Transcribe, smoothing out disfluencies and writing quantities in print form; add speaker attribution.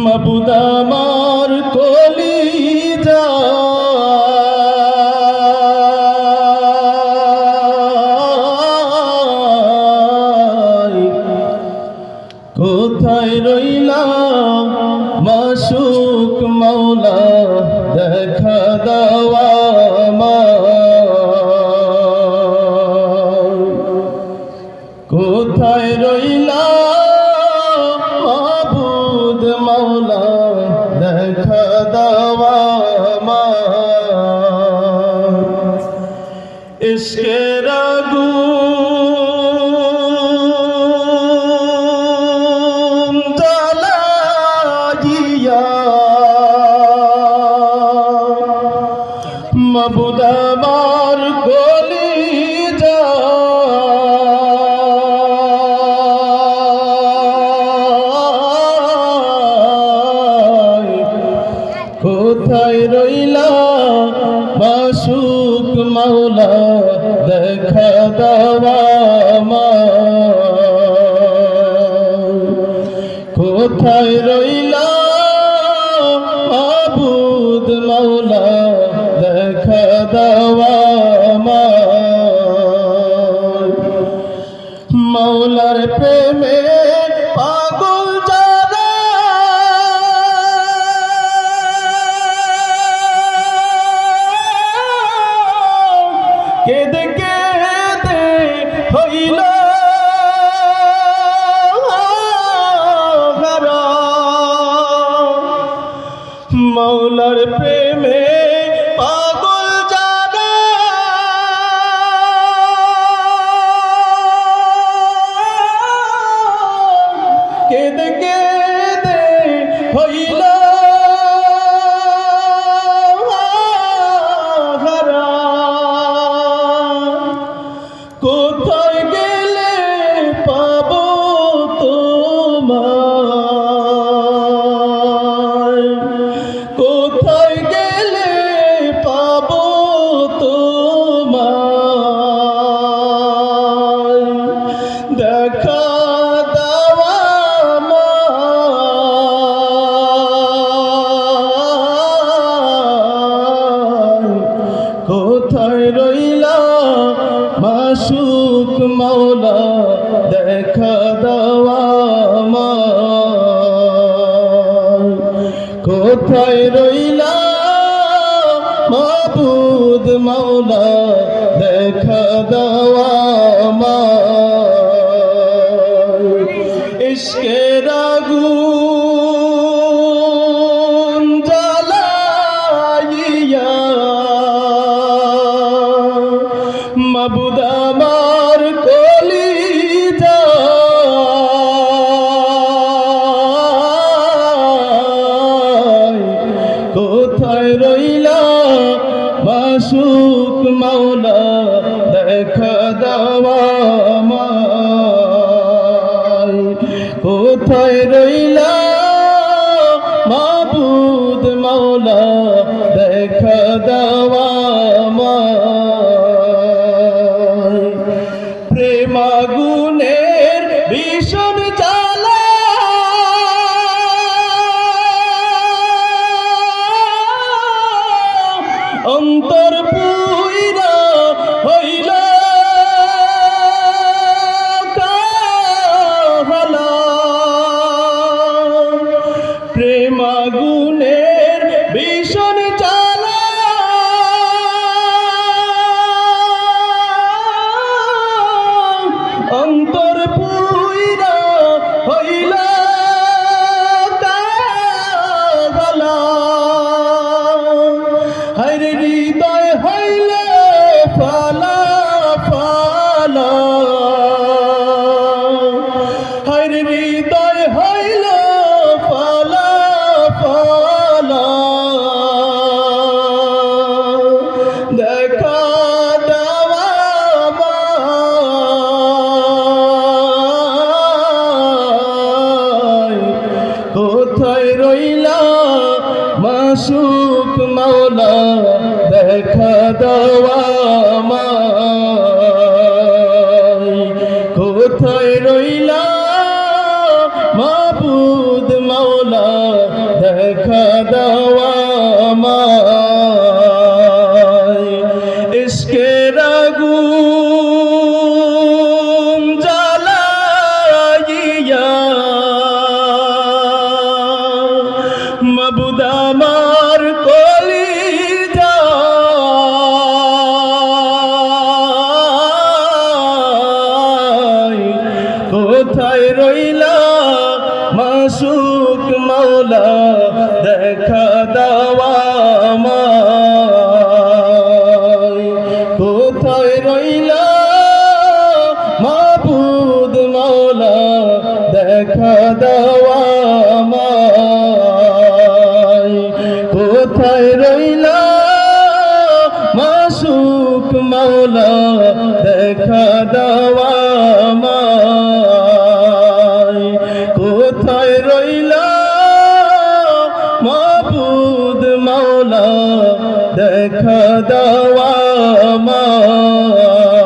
Speaker 1: মাবুদ আমার কলিজা কোথায় রইলা মাশুক মাওলা দেখা দাওয়া কোথায় রইলা মাবুদ মাওলা দেখা দাওয়া ইশকের আগুন জ্বালাইয়া মাবুদ আমার কলিজা কোথায় রইলা মাশুক মাওলা দেখা দাওয়া কোথায় রইলা মাবুদ মাওলা দেখা দাওয়া মাওলার প্রেমে পাগল যারা কেঁদে কেঁদে হইল মাওলার প্রেমে পাগল যারা কেঁদে কেঁদে হইল কোথায় গেলে পাবো তোমায় কোথায় গেলে পাবো তোমায় দেখা দাওয়া কোথায় রইলা মাশুক মাওলা দেখা দাওয়া কোথায় রইলা মাবুদ মাওলা দেখা দাওয়া ইশকের আগুন জ্বালাইয়া মাবুদ আমার কলিজা কোথায় রইলা মাশুক মাওলা দেখা দাওয়া কোথায় রইলা মাবুদ মাওলা দেখা দাওয়া প্রেম আগুনের ভীষণ জ্বালা অন্তর পুইরা হইল কাহালা প্রেম আগুনের ভীষণ জ্বালা অন্তর পুইরা হইল কাহালা হরে হৃদয় হইল ফালা ফালা হরে হৃদয় হইল ফালা ফালা দেখা দেওয়া কোথায় রইলা মাশুক মাওলা দেখা দেওয়া কোথায় রইলা মাবুদ মাবুদ মাওলা দেখা দাও আমায় ইশকের আগুন জ্বালাইয়া মাবুদ আমার কলিজায় কোথায় রইলা মাসুক মাওলা দেখা দাও আমায় কোথায় রইলা মাবুদ মাওলা দেখা দাও আমায় কোথায় রইলা মাসুক মাওলা দেখা দাও আমায় কোথায় রইলা মাবুদ মাওলা দেখা দাও আমায়